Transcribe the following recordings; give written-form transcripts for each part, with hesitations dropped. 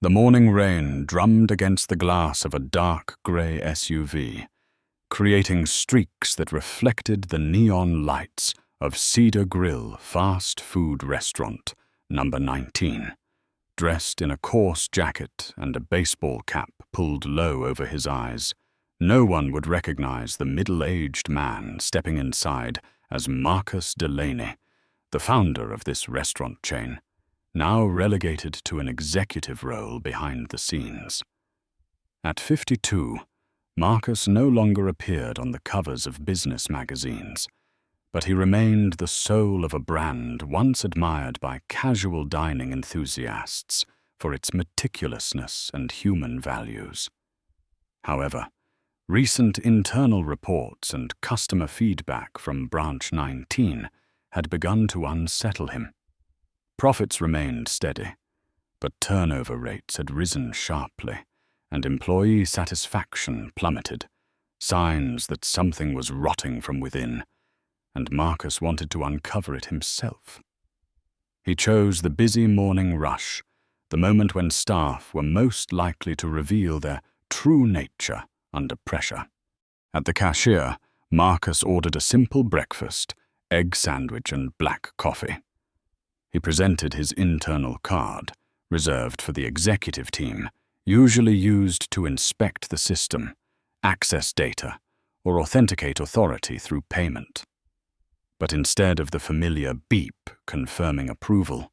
The morning rain drummed against the glass of a dark grey SUV, creating streaks that reflected the neon lights of Cedar Grill fast food restaurant number 19. Dressed in a coarse jacket and a baseball cap pulled low over his eyes, no one would recognize the middle-aged man stepping inside as Marcus Delaney, the founder of this restaurant chain, now relegated to an executive role behind the scenes. At 52, Marcus no longer appeared on the covers of business magazines, but he remained the soul of a brand once admired by casual dining enthusiasts for its meticulousness and human values. However, recent internal reports and customer feedback from Branch 19 had begun to unsettle him. Profits remained steady, but turnover rates had risen sharply, and employee satisfaction plummeted, signs that something was rotting from within, and Marcus wanted to uncover it himself. He chose the busy morning rush, the moment when staff were most likely to reveal their true nature under pressure. At the cashier, Marcus ordered a simple breakfast, egg sandwich and black coffee. He presented his internal card, reserved for the executive team, usually used to inspect the system, access data, or authenticate authority through payment. But instead of the familiar beep confirming approval,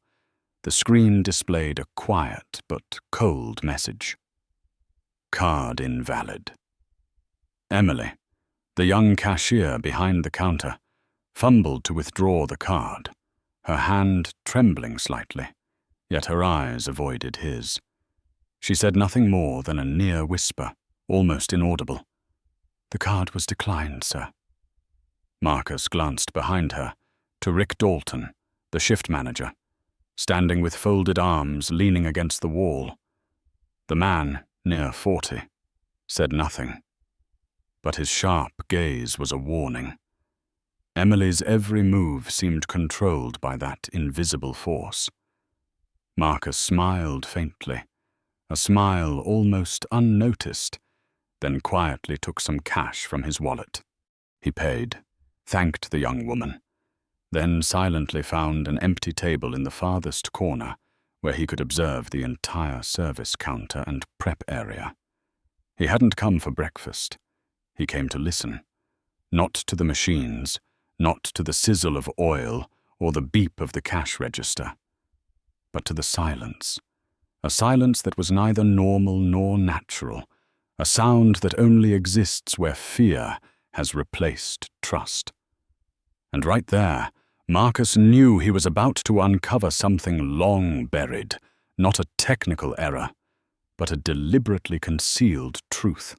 the screen displayed a quiet but cold message. Card invalid. Emily, the young cashier behind the counter, fumbled to withdraw the card, her hand trembling slightly, yet her eyes avoided his. She said nothing more than a near whisper, almost inaudible. "The card was declined, sir." Marcus glanced behind her to Rick Dalton, the shift manager, standing with folded arms leaning against the wall. The man, near 40, said nothing, but his sharp gaze was a warning. Emily's every move seemed controlled by that invisible force. Marcus smiled faintly, a smile almost unnoticed, then quietly took some cash from his wallet. He paid, thanked the young woman, then silently found an empty table in the farthest corner where he could observe the entire service counter and prep area. He hadn't come for breakfast. He came to listen, not to the machines, not to the sizzle of oil or the beep of the cash register, but to the silence, a silence that was neither normal nor natural, a sound that only exists where fear has replaced trust. And right there, Marcus knew he was about to uncover something long buried, not a technical error, but a deliberately concealed truth.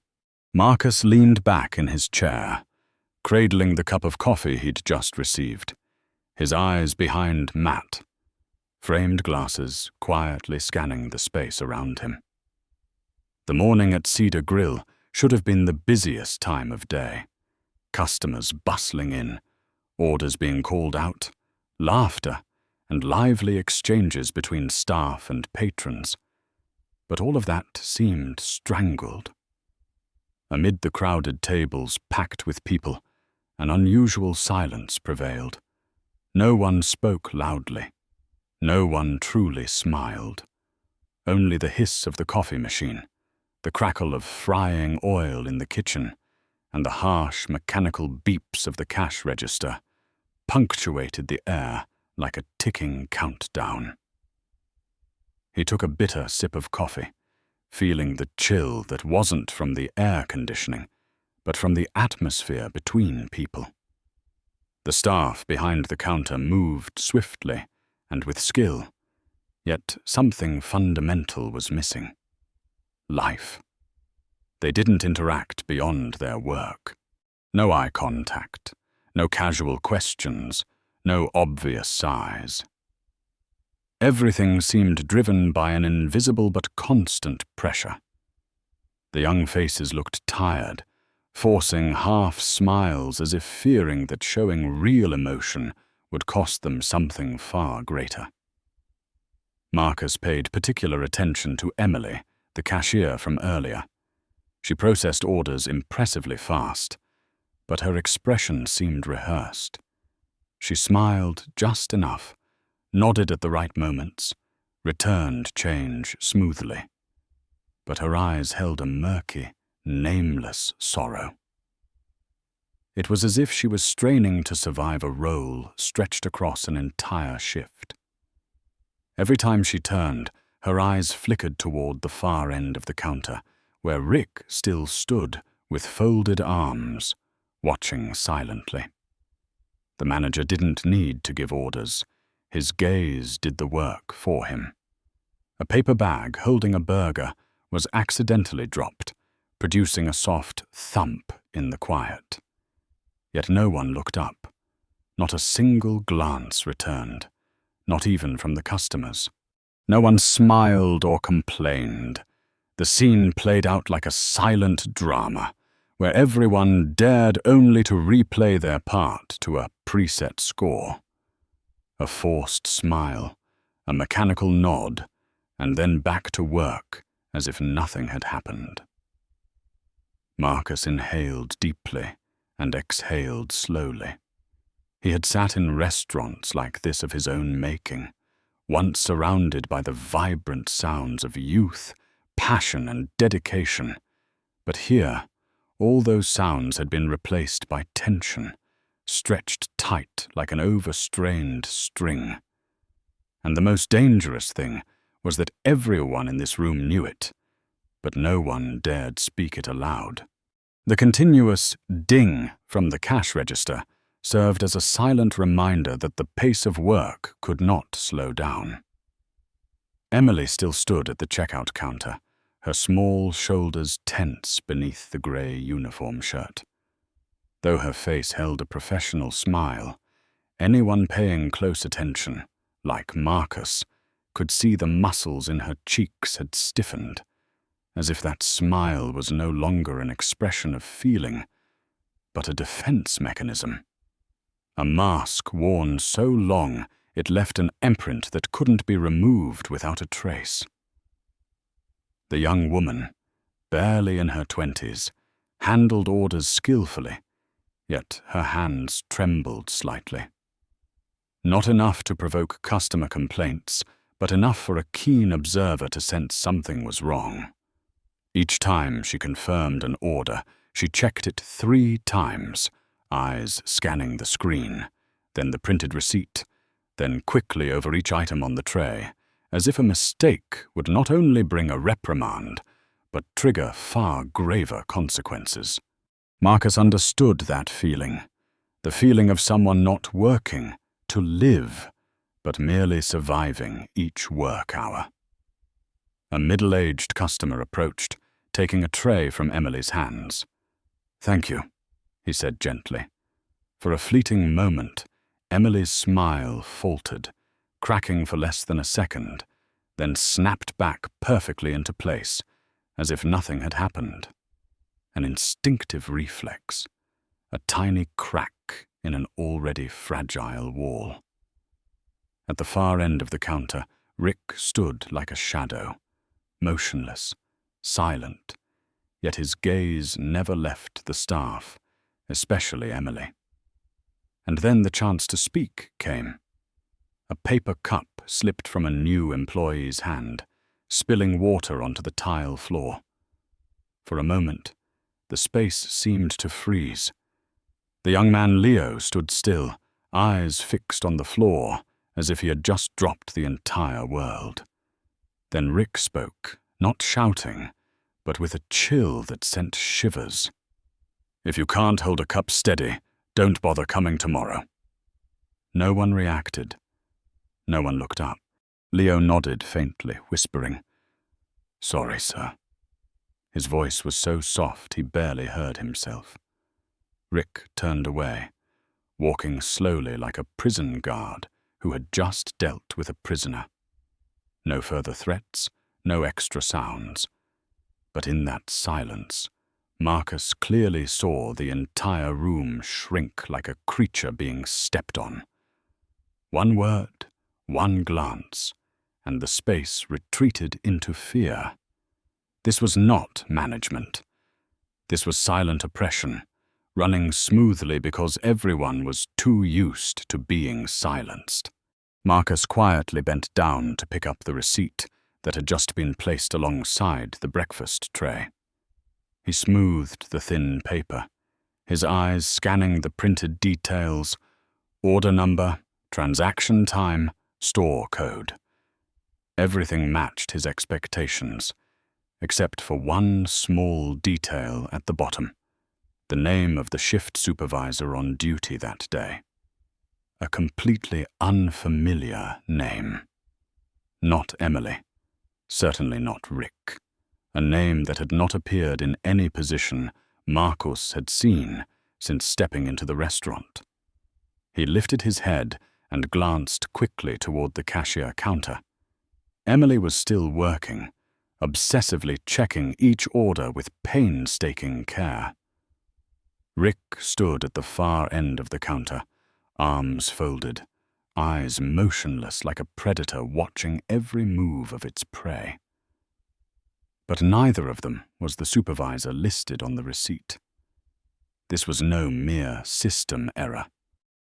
Marcus leaned back in his chair, cradling the cup of coffee he'd just received, his eyes behind matte, framed glasses quietly scanning the space around him. The morning at Cedar Grill should have been the busiest time of day. Customers bustling in, orders being called out, laughter, and lively exchanges between staff and patrons. But all of that seemed strangled. Amid the crowded tables packed with people, an unusual silence prevailed. No one spoke loudly. No one truly smiled. Only the hiss of the coffee machine, the crackle of frying oil in the kitchen, and the harsh mechanical beeps of the cash register punctuated the air like a ticking countdown. He took a bitter sip of coffee, feeling the chill that wasn't from the air conditioning, but from the atmosphere between people. The staff behind the counter moved swiftly and with skill, yet something fundamental was missing. Life. They didn't interact beyond their work. No eye contact, no casual questions, no obvious sighs. Everything seemed driven by an invisible but constant pressure. The young faces looked tired, forcing half smiles as if fearing that showing real emotion would cost them something far greater. Marcus paid particular attention to Emily, the cashier from earlier. She processed orders impressively fast, but her expression seemed rehearsed. She smiled just enough, nodded at the right moments, returned change smoothly. But her eyes held a murky, nameless sorrow. It was as if she was straining to survive a role stretched across an entire shift. Every time she turned, her eyes flickered toward the far end of the counter, where Rick still stood with folded arms, watching silently. The manager didn't need to give orders. His gaze did the work for him. A paper bag holding a burger was accidentally dropped, producing a soft thump in the quiet. Yet no one looked up. Not a single glance returned, not even from the customers. No one smiled or complained. The scene played out like a silent drama, where everyone dared only to replay their part to a preset score. A forced smile, a mechanical nod, and then back to work as if nothing had happened. Marcus inhaled deeply and exhaled slowly. He had sat in restaurants like this of his own making, once surrounded by the vibrant sounds of youth, passion, and dedication. But here, all those sounds had been replaced by tension, stretched tight like an overstrained string. And the most dangerous thing was that everyone in this room knew it, but no one dared speak it aloud. The continuous ding from the cash register served as a silent reminder that the pace of work could not slow down. Emily still stood at the checkout counter, her small shoulders tense beneath the grey uniform shirt. Though her face held a professional smile, anyone paying close attention, like Marcus, could see the muscles in her cheeks had stiffened, as if that smile was no longer an expression of feeling, but a defense mechanism. A mask worn so long it left an imprint that couldn't be removed without a trace. The young woman, barely in her 20s, handled orders skillfully, yet her hands trembled slightly. Not enough to provoke customer complaints, but enough for a keen observer to sense something was wrong. Each time she confirmed an order, she checked it 3 times, eyes scanning the screen, then the printed receipt, then quickly over each item on the tray, as if a mistake would not only bring a reprimand, but trigger far graver consequences. Marcus understood that feeling, the feeling of someone not working to live, but merely surviving each work hour. A middle-aged customer approached, taking a tray from Emily's hands. "Thank you," he said gently. For a fleeting moment, Emily's smile faltered, cracking for less than a second, then snapped back perfectly into place, as if nothing had happened. An instinctive reflex, a tiny crack in an already fragile wall. At the far end of the counter, Rick stood like a shadow, motionless, silent, yet his gaze never left the staff, especially Emily. And then the chance to speak came. A paper cup slipped from a new employee's hand, spilling water onto the tile floor. For a moment, the space seemed to freeze. The young man Leo stood still, eyes fixed on the floor, as if he had just dropped the entire world. Then Rick spoke, not shouting, but with a chill that sent shivers. "If you can't hold a cup steady, don't bother coming tomorrow." No one reacted. No one looked up. Leo nodded faintly, whispering, "Sorry, sir." His voice was so soft he barely heard himself. Rick turned away, walking slowly like a prison guard who had just dealt with a prisoner. No further threats, no extra sounds. But in that silence, Marcus clearly saw the entire room shrink like a creature being stepped on. One word, one glance, and the space retreated into fear. This was not management. This was silent oppression, running smoothly because everyone was too used to being silenced. Marcus quietly bent down to pick up the receipt that had just been placed alongside the breakfast tray. He smoothed the thin paper, his eyes scanning the printed details: order number, transaction time, store code. Everything matched his expectations, except for one small detail at the bottom: the name of the shift supervisor on duty that day. A completely unfamiliar name. Not Emily. Certainly not Rick. A name that had not appeared in any position Marcus had seen since stepping into the restaurant. He lifted his head and glanced quickly toward the cashier counter. Emily was still working, obsessively checking each order with painstaking care. Rick stood at the far end of the counter, arms folded, eyes motionless like a predator watching every move of its prey. But neither of them was the supervisor listed on the receipt. This was no mere system error.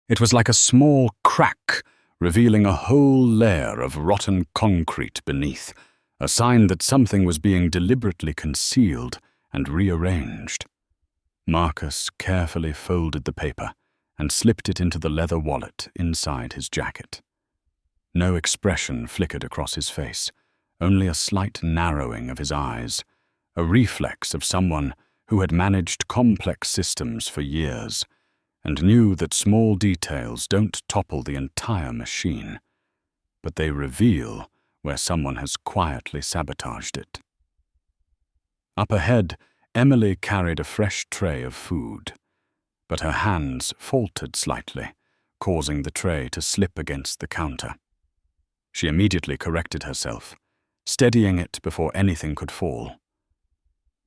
It was like a small crack revealing a whole layer of rotten concrete beneath, a sign that something was being deliberately concealed and rearranged. Marcus carefully folded the paper and slipped it into the leather wallet inside his jacket. No expression flickered across his face, only a slight narrowing of his eyes, a reflex of someone who had managed complex systems for years and knew that small details don't topple the entire machine, but they reveal where someone has quietly sabotaged it. Up ahead, Emily carried a fresh tray of food, but her hands faltered slightly, causing the tray to slip against the counter. She immediately corrected herself, steadying it before anything could fall.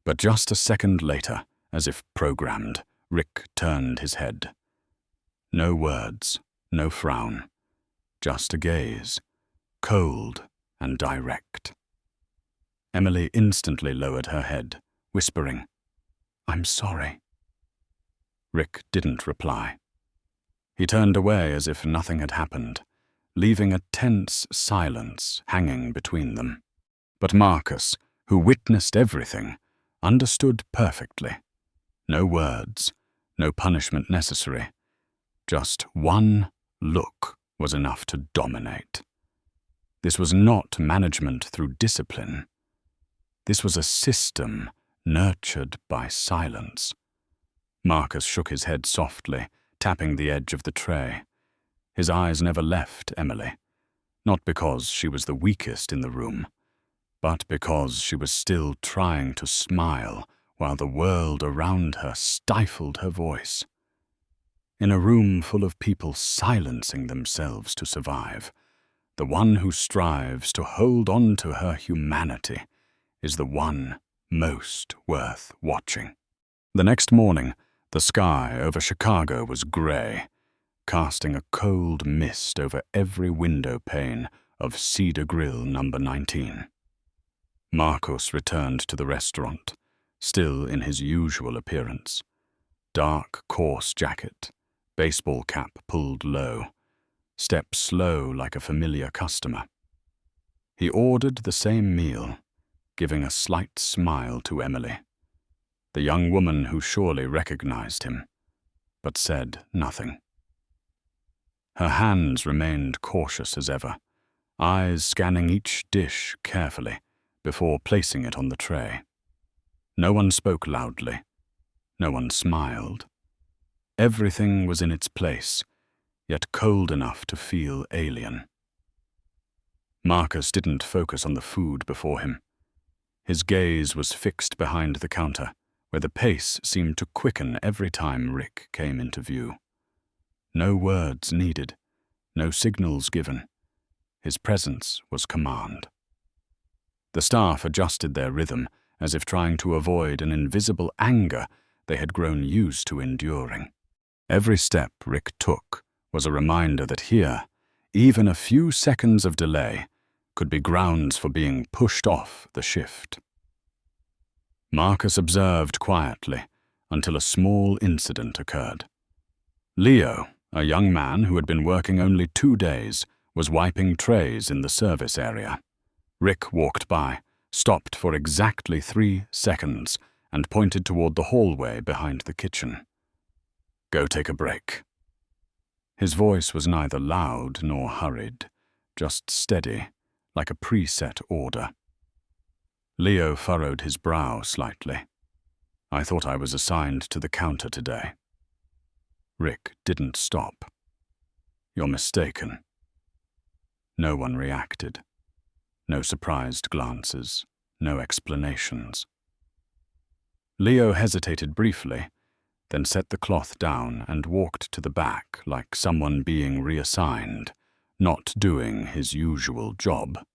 But just a second later, as if programmed, Rick turned his head. No words, no frown, just a gaze, cold and direct. Emily instantly lowered her head, whispering, "I'm sorry." Rick didn't reply. He turned away as if nothing had happened, leaving a tense silence hanging between them. But Marcus, who witnessed everything, understood perfectly. No words, no punishment necessary. Just one look was enough to dominate. This was not management through discipline. This was a system nurtured by silence. Marcus shook his head softly, tapping the edge of the tray. His eyes never left Emily, not because she was the weakest in the room, but because she was still trying to smile while the world around her stifled her voice. In a room full of people silencing themselves to survive, the one who strives to hold on to her humanity is the one most worth watching. The next morning, the sky over Chicago was gray, casting a cold mist over every window pane of Cedar Grill number 19. Marcus returned to the restaurant, still in his usual appearance. Dark, coarse jacket, baseball cap pulled low, steps slow like a familiar customer. He ordered the same meal, giving a slight smile to Emily, the young woman who surely recognized him, but said nothing. Her hands remained cautious as ever, eyes scanning each dish carefully before placing it on the tray. No one spoke loudly. No one smiled. Everything was in its place, yet cold enough to feel alien. Marcus didn't focus on the food before him. His gaze was fixed behind the counter, where the pace seemed to quicken every time Rick came into view. No words needed, no signals given. His presence was command. The staff adjusted their rhythm, as if trying to avoid an invisible anger they had grown used to enduring. Every step Rick took was a reminder that here, even a few seconds of delay could be grounds for being pushed off the shift. Marcus observed quietly until a small incident occurred. Leo, a young man who had been working only 2 days, was wiping trays in the service area. Rick walked by, stopped for exactly 3 seconds, and pointed toward the hallway behind the kitchen. "Go take a break." His voice was neither loud nor hurried, just steady, like a preset order. Leo furrowed his brow slightly. "I thought I was assigned to the counter today." Rick didn't stop. "You're mistaken." No one reacted. No surprised glances, no explanations. Leo hesitated briefly, then set the cloth down and walked to the back like someone being reassigned, not doing his usual job.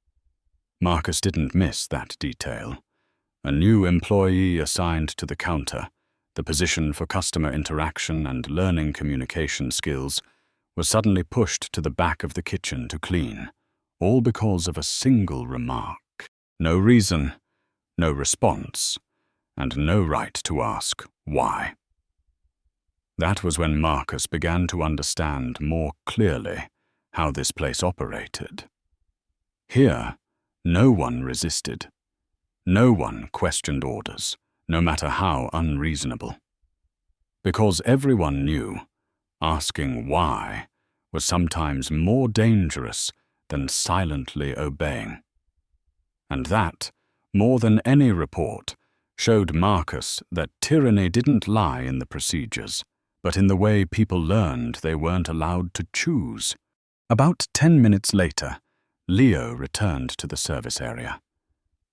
Marcus didn't miss that detail. A new employee assigned to the counter, the position for customer interaction and learning communication skills, was suddenly pushed to the back of the kitchen to clean, all because of a single remark. No reason, no response, and no right to ask why. That was when Marcus began to understand more clearly how this place operated. Here, no one resisted. No one questioned orders, no matter how unreasonable. Because everyone knew, asking why was sometimes more dangerous than silently obeying. And that, more than any report, showed Marcus that tyranny didn't lie in the procedures, but in the way people learned they weren't allowed to choose. About 10 minutes later, Leo returned to the service area.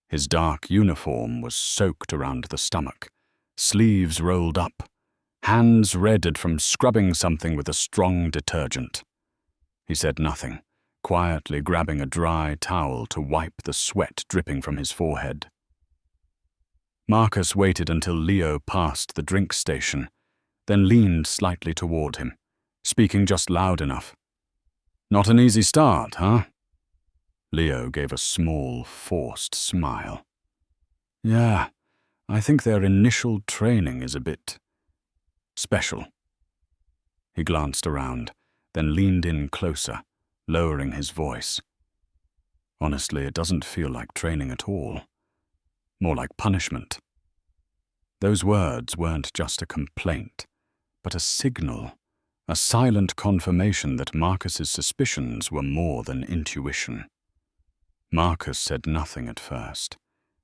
His dark uniform was soaked around the stomach, sleeves rolled up, hands reddened from scrubbing something with a strong detergent. He said nothing, quietly grabbing a dry towel to wipe the sweat dripping from his forehead. Marcus waited until Leo passed the drink station, then leaned slightly toward him, speaking just loud enough. "Not an easy start, huh?" Leo gave a small, forced smile. "Yeah, I think their initial training is a bit special." He glanced around, then leaned in closer, lowering his voice. "Honestly, it doesn't feel like training at all. More like punishment." Those words weren't just a complaint, but a signal, a silent confirmation that Marcus's suspicions were more than intuition. Marcus said nothing at first.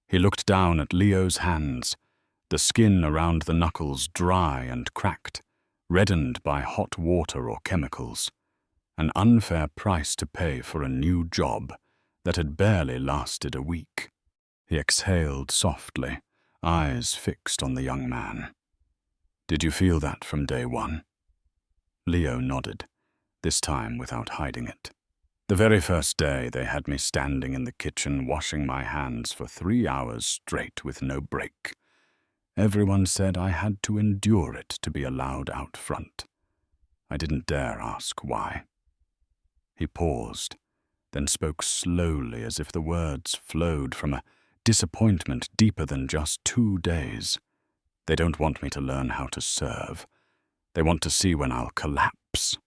He looked down at Leo's hands, the skin around the knuckles dry and cracked, reddened by hot water or chemicals. An unfair price to pay for a new job that had barely lasted a week. He exhaled softly, eyes fixed on the young man. "Did you feel that from day one?" Leo nodded, this time without hiding it. "The very first day they had me standing in the kitchen washing my hands for 3 hours straight with no break. Everyone said I had to endure it to be allowed out front. I didn't dare ask why." He paused, then spoke slowly as if the words flowed from a disappointment deeper than just 2 days. "They don't want me to learn how to serve. They want to see when I'll collapse."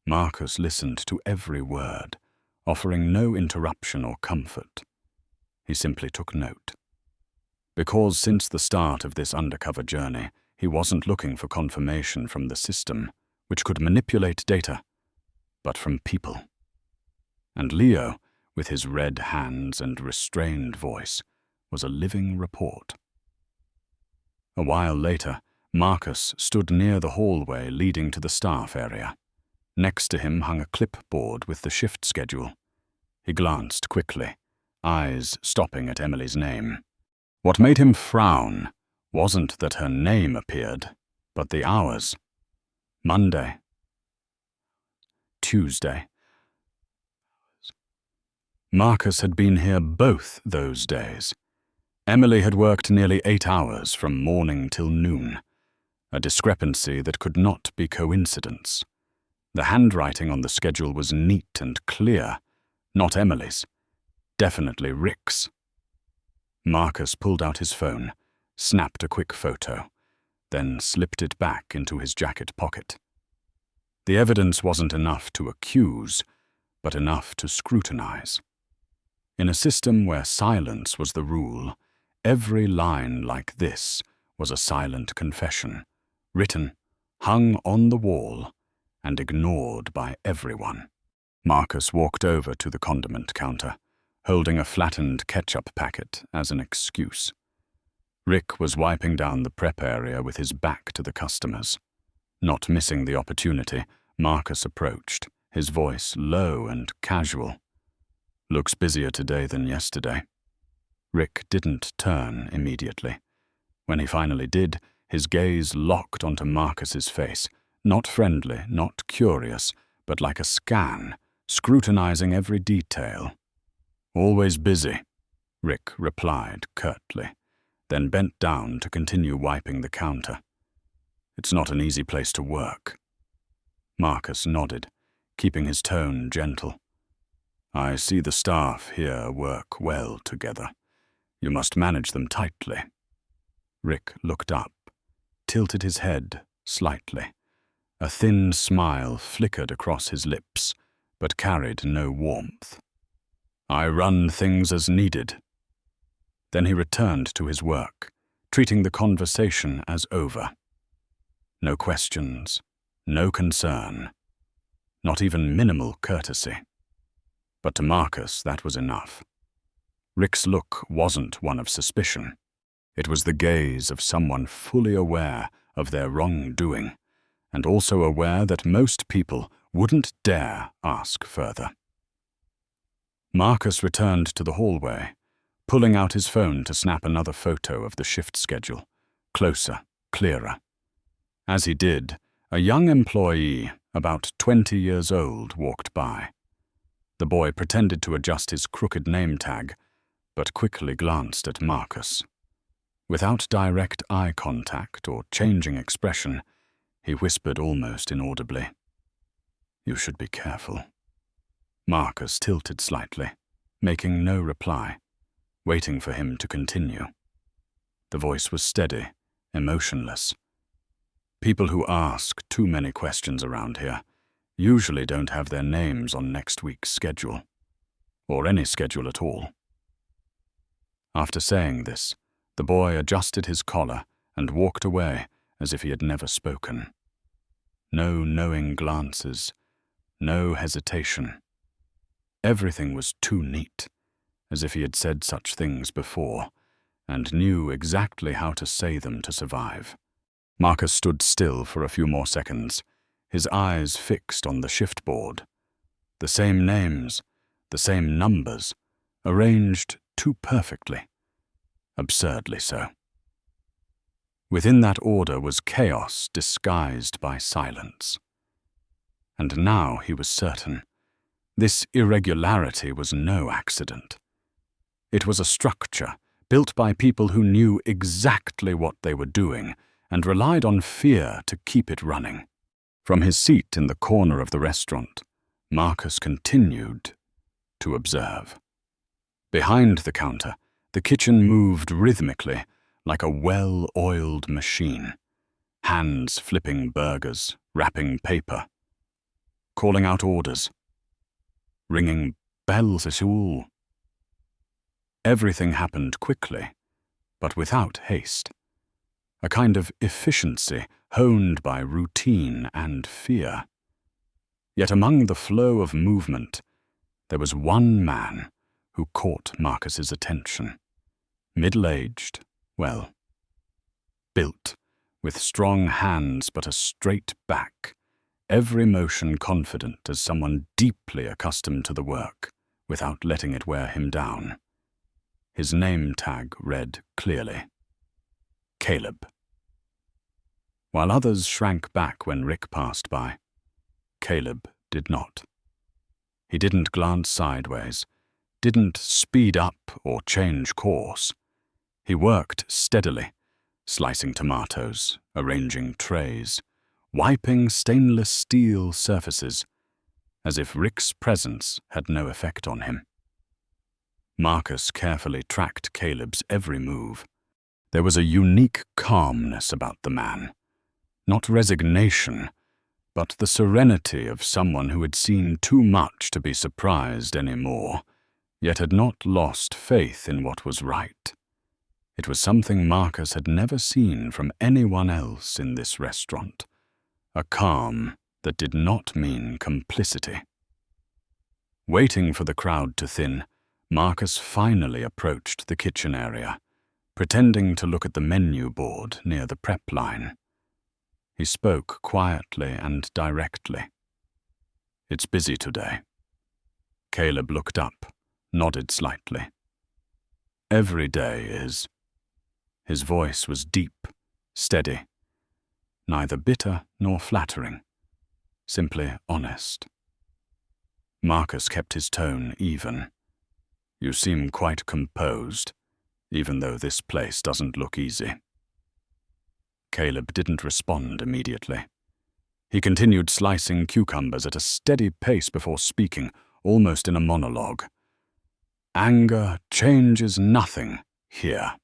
Marcus listened to every word, offering no interruption or comfort. He simply took note. Because since the start of this undercover journey, he wasn't looking for confirmation from the system, which could manipulate data, but from people. And Leo, with his red hands and restrained voice, was a living report. A while later, Marcus stood near the hallway leading to the staff area. Next to him hung a clipboard with the shift schedule. He glanced quickly, eyes stopping at Emily's name. What made him frown wasn't that her name appeared, but the hours. Monday. Tuesday. Marcus had been here both those days. Emily had worked nearly 8 hours from morning till noon, a discrepancy that could not be coincidence. The handwriting on the schedule was neat and clear, Not Emily's. Definitely Rick's. Marcus pulled out his phone, snapped a quick photo, then slipped it back into his jacket pocket. The evidence wasn't enough to accuse, but enough to scrutinize. In a system where silence was the rule, every line like this was a silent confession, written, hung on the wall, and ignored by everyone. Marcus walked over to the condiment counter, holding a flattened ketchup packet as an excuse. Rick was wiping down the prep area with his back to the customers. Not missing the opportunity, Marcus approached, his voice low and casual. "Looks busier today than yesterday." Rick didn't turn immediately. When he finally did, his gaze locked onto Marcus's face, not friendly, not curious, but like a scan, scrutinizing every detail. "Always busy," Rick replied curtly, then bent down to continue wiping the counter. "It's not an easy place to work." Marcus nodded, keeping his tone gentle. "I see the staff here work well together. You must manage them tightly." Rick looked up, tilted his head slightly. A thin smile flickered across his lips, but carried no warmth. "I run things as needed." Then he returned to his work, treating the conversation as over. No questions, no concern, not even minimal courtesy. But to Marcus, that was enough. Rick's look wasn't one of suspicion. It was the gaze of someone fully aware of their wrongdoing, and also aware that most people wouldn't dare ask further. Marcus returned to the hallway, pulling out his phone to snap another photo of the shift schedule, closer, clearer. As he did, a young employee, about 20 years old, walked by. The boy pretended to adjust his crooked name tag, but quickly glanced at Marcus. Without direct eye contact or changing expression, he whispered almost inaudibly, "You should be careful." Marcus tilted slightly, making no reply, waiting for him to continue. The voice was steady, emotionless. People who ask too many questions around here usually don't have their names on next week's schedule, or any schedule at all. After saying this, the boy adjusted his collar and walked away as if he had never spoken. No knowing glances, no hesitation. Everything was too neat, as if he had said such things before, and knew exactly how to say them to survive. Marcus stood still for a few more seconds, his eyes fixed on the shift board. The same names, the same numbers, arranged too perfectly. Absurdly so. Within that order was chaos disguised by silence. And now he was certain. This irregularity was no accident. It was a structure built by people who knew exactly what they were doing and relied on fear to keep it running. From his seat in the corner of the restaurant, Marcus continued to observe. Behind the counter, the kitchen moved rhythmically, like a well-oiled machine. Hands flipping burgers, wrapping paper, calling out orders, ringing bells at all. Everything happened quickly, but without haste. A kind of efficiency honed by routine and fear. Yet among the flow of movement, there was one man who caught Marcus's attention. Middle-aged, well, built, with strong hands but a straight back, every motion confident as someone deeply accustomed to the work, without letting it wear him down. His name tag read clearly, Caleb. While others shrank back when Rick passed by, Caleb did not. He didn't glance sideways, didn't speed up or change course. He worked steadily, slicing tomatoes, arranging trays, wiping stainless steel surfaces, as if Rick's presence had no effect on him. Marcus carefully tracked Caleb's every move. There was a unique calmness about the man. Not resignation, but the serenity of someone who had seen too much to be surprised anymore, yet had not lost faith in what was right. It was something Marcus had never seen from anyone else in this restaurant, a calm that did not mean complicity. Waiting for the crowd to thin, Marcus finally approached the kitchen area, pretending to look at the menu board near the prep line. He spoke quietly and directly. "It's busy today." Caleb looked up, nodded slightly. "Every day is." His voice was deep, steady, neither bitter nor flattering, simply honest. Marcus kept his tone even. "You seem quite composed, even though this place doesn't look easy." Caleb didn't respond immediately. He continued slicing cucumbers at a steady pace before speaking, almost in a monologue. "Anger changes nothing here."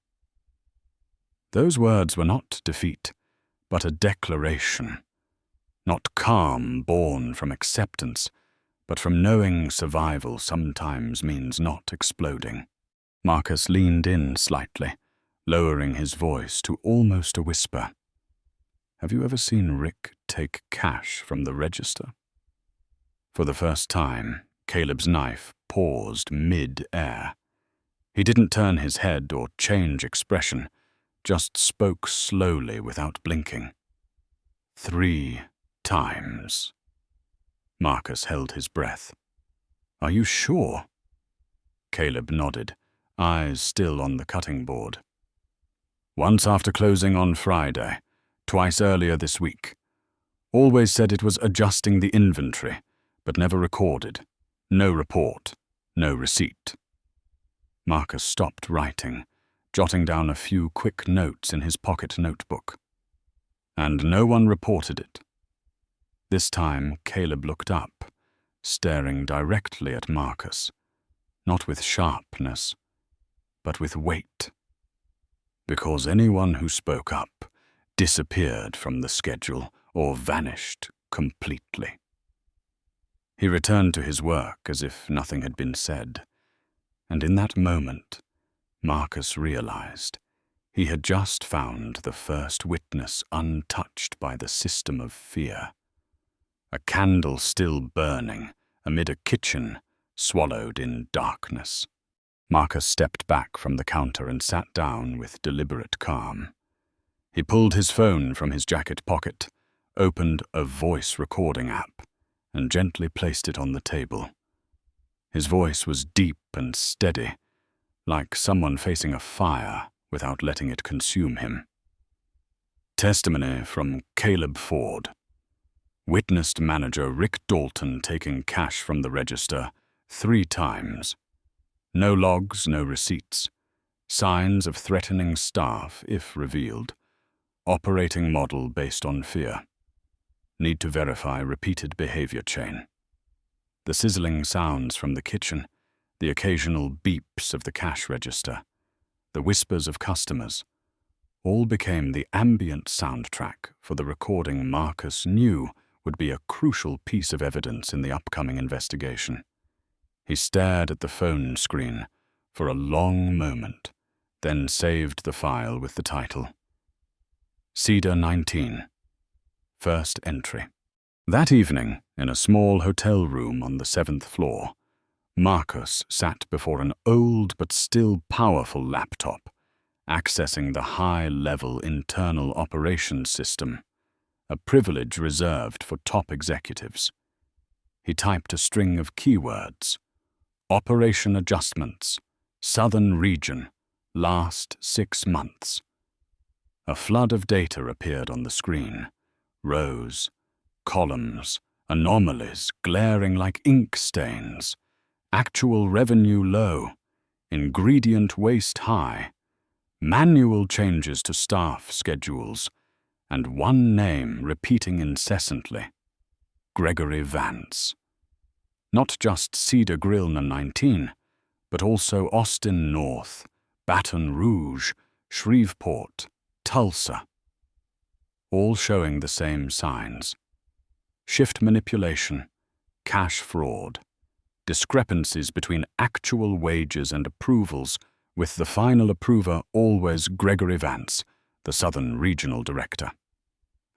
Those words were not defeat, but a declaration. Not calm born from acceptance, but from knowing survival sometimes means not exploding. Marcus leaned in slightly, lowering his voice to almost a whisper. "Have you ever seen Rick take cash from the register?" For the first time, Caleb's knife paused mid-air. He didn't turn his head or change expression, just spoke slowly without blinking. 3 times. Marcus held his breath. "Are you sure?" Caleb nodded, eyes still on the cutting board. "Once after closing on Friday, twice earlier this week. Always said it was adjusting the inventory, but never recorded. No report, no receipt." Marcus stopped writing, jotting down a few quick notes in his pocket notebook. "And no one reported it." This time, Caleb looked up, staring directly at Marcus, not with sharpness, but with weight. Because anyone who spoke up disappeared from the schedule or vanished completely. He returned to his work as if nothing had been said, and in that moment, Marcus realized he had just found the first witness untouched by the system of fear. A candle still burning amid a kitchen swallowed in darkness. Marcus stepped back from the counter and sat down with deliberate calm. He pulled his phone from his jacket pocket, opened a voice recording app, and gently placed it on the table. His voice was deep and steady, like someone facing a fire without letting it consume him. Testimony from Caleb Ford. Witnessed manager Rick Dalton taking cash from the register 3 times. No logs, no receipts. Signs of threatening staff, if revealed. Operating model based on fear. Need to verify repeated behavior chain. The sizzling sounds from the kitchen, the occasional beeps of the cash register, the whispers of customers, all became the ambient soundtrack for the recording Marcus knew would be a crucial piece of evidence in the upcoming investigation. He stared at the phone screen for a long moment, then saved the file with the title. Cedar 19. First entry. That evening, in a small hotel room on the 7th floor, Marcus sat before an old but still powerful laptop, accessing the high-level internal operations system, a privilege reserved for top executives. He typed a string of keywords: operation adjustments, southern region, last 6 months. A flood of data appeared on the screen, rows, columns, anomalies glaring like ink stains, actual revenue low, ingredient waste high, manual changes to staff schedules, and one name repeating incessantly: Gregory Vance. Not just Cedar Grill No. 19, but also Austin North, Baton Rouge, Shreveport, Tulsa. All showing the same signs: shift manipulation, cash fraud, discrepancies between actual wages and approvals, with the final approver always Gregory Vance, the Southern Regional Director.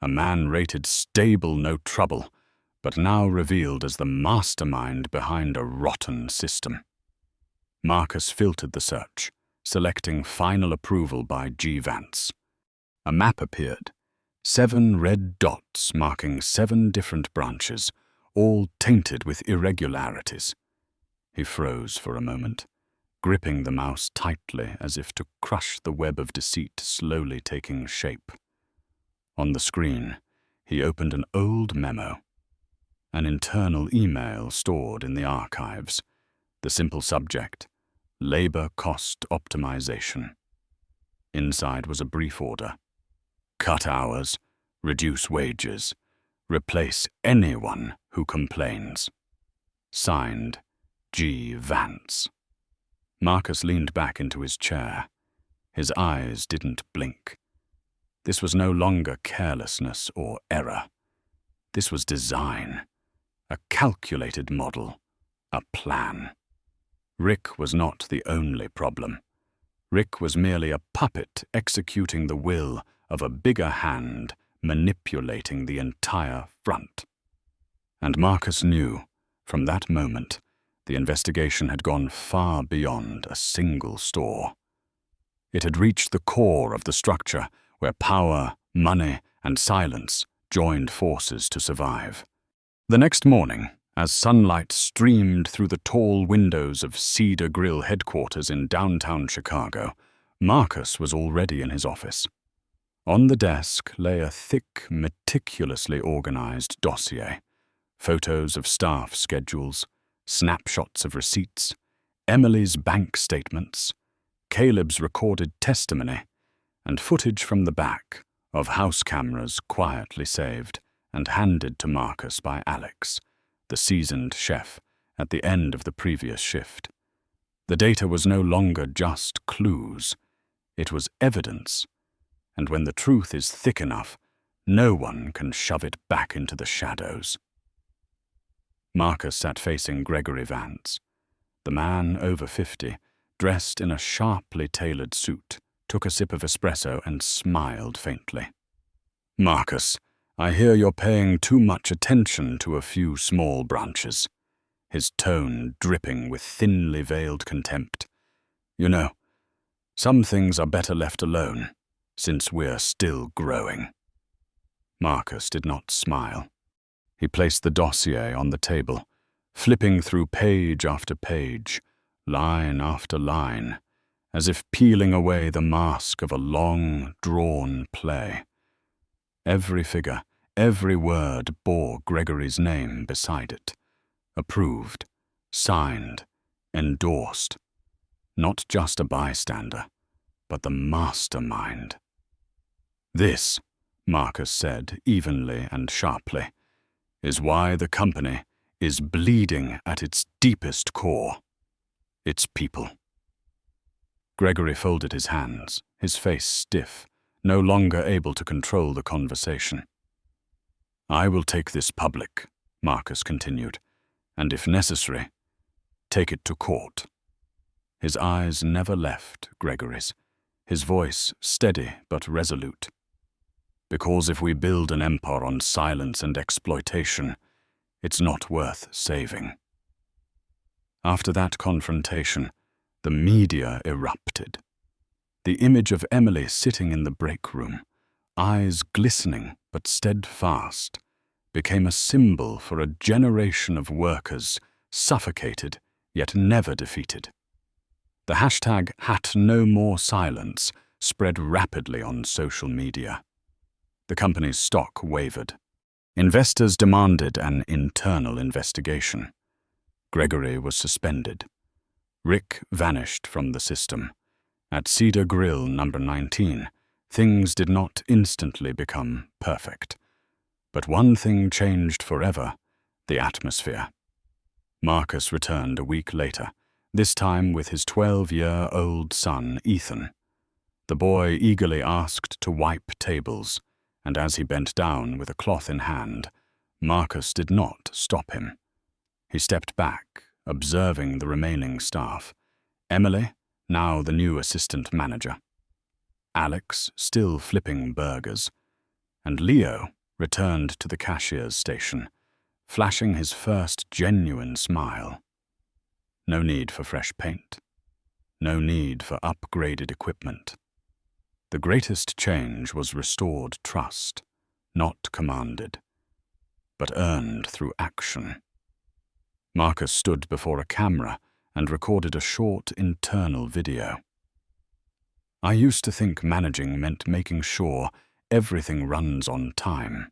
A man rated stable, no trouble, but now revealed as the mastermind behind a rotten system. Marcus filtered the search, selecting final approval by G. Vance. A map appeared, 7 red dots marking 7 different branches, all tainted with irregularities. He froze for a moment, gripping the mouse tightly as if to crush the web of deceit slowly taking shape. On the screen, he opened an old memo, an internal email stored in the archives. The simple subject: labor cost optimization. Inside was a brief order: cut hours, reduce wages, replace anyone who complains. Signed, G. Vance. Marcus leaned back into his chair. His eyes didn't blink. This was no longer carelessness or error. This was design, a calculated model, a plan. Rick was not the only problem. Rick was merely a puppet executing the will of a bigger hand manipulating the entire front. And Marcus knew, from that moment, the investigation had gone far beyond a single store. It had reached the core of the structure where power, money, and silence joined forces to survive. The next morning, as sunlight streamed through the tall windows of Cedar Grill headquarters in downtown Chicago, Marcus was already in his office. On the desk lay a thick, meticulously organized dossier: photos of staff schedules, snapshots of receipts, Emily's bank statements, Caleb's recorded testimony, and footage from the back of house cameras quietly saved and handed to Marcus by Alex, the seasoned chef, at the end of the previous shift. The data was no longer just clues. It was evidence, and when the truth is thick enough, no one can shove it back into the shadows. Marcus sat facing Gregory Vance. The man, over 50, dressed in a sharply tailored suit, took a sip of espresso and smiled faintly. "Marcus, I hear you're paying too much attention to a few small branches," his tone dripping with thinly veiled contempt. "You know, some things are better left alone, since we're still growing." Marcus did not smile. He placed the dossier on the table, flipping through page after page, line after line, as if peeling away the mask of a long, drawn play. Every figure, every word bore Gregory's name beside it. Approved, signed, endorsed. Not just a bystander, but the mastermind. "This," Marcus said evenly and sharply, "is why the company is bleeding at its deepest core. Its people." Gregory folded his hands, his face stiff, no longer able to control the conversation. "I will take this public," Marcus continued, "and if necessary, take it to court." His eyes never left Gregory's, his voice steady but resolute. "Because if we build an empire on silence and exploitation, it's not worth saving." After that confrontation, the media erupted. The image of Emily sitting in the break room, eyes glistening but steadfast, became a symbol for a generation of workers suffocated yet never defeated. The hashtag #HatNoMoreSilence spread rapidly on social media. The company's stock wavered. Investors demanded an internal investigation. Gregory was suspended. Rick vanished from the system. At Cedar Grill No. 19, things did not instantly become perfect. But one thing changed forever: the atmosphere. Marcus returned a week later, this time with his 12-year-old son, Ethan. The boy eagerly asked to wipe tables, and as he bent down with a cloth in hand, Marcus did not stop him. He stepped back, observing the remaining staff. Emily, now the new assistant manager. Alex, still flipping burgers. And Leo returned to the cashier's station, flashing his first genuine smile. No need for fresh paint. No need for upgraded equipment. The greatest change was restored trust, not commanded, but earned through action. Marcus stood before a camera and recorded a short internal video. I used to think managing meant making sure everything runs on time.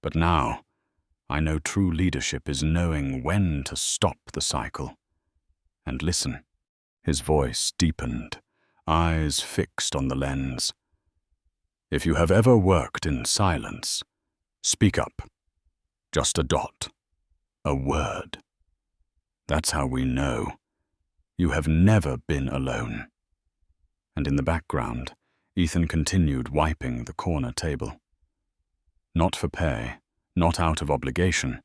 But now, I know true leadership is knowing when to stop the cycle and listen. His voice deepened, eyes fixed on the lens. If you have ever worked in silence, speak up. Just a dot, a word. That's how we know you have never been alone. And in the background, Ethan continued wiping the corner table. Not for pay, not out of obligation,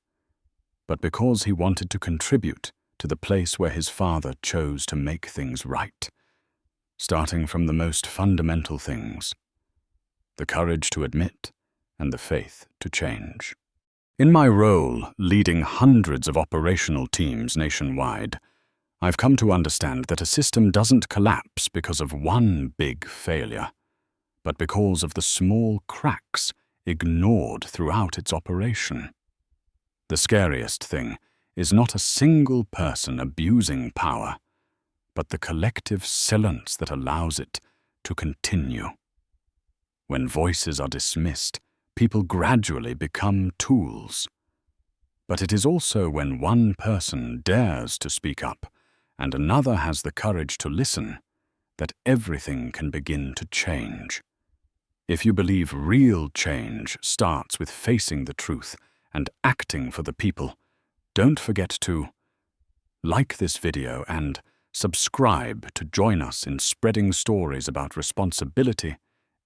but because he wanted to contribute to the place where his father chose to make things right, starting from the most fundamental things: the courage to admit and the faith to change. In my role leading hundreds of operational teams nationwide, I've come to understand that a system doesn't collapse because of one big failure, but because of the small cracks ignored throughout its operation. The scariest thing is not a single person abusing power, but the collective silence that allows it to continue. When voices are dismissed, people gradually become tools. But it is also when one person dares to speak up and another has the courage to listen that everything can begin to change. If you believe real change starts with facing the truth and acting for the people, don't forget to like this video and subscribe to join us in spreading stories about responsibility,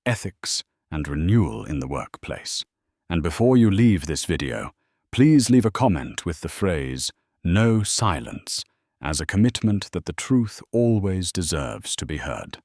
ethics, and renewal in the workplace. And before you leave this video, please leave a comment with the phrase, "No silence," as a commitment that the truth always deserves to be heard.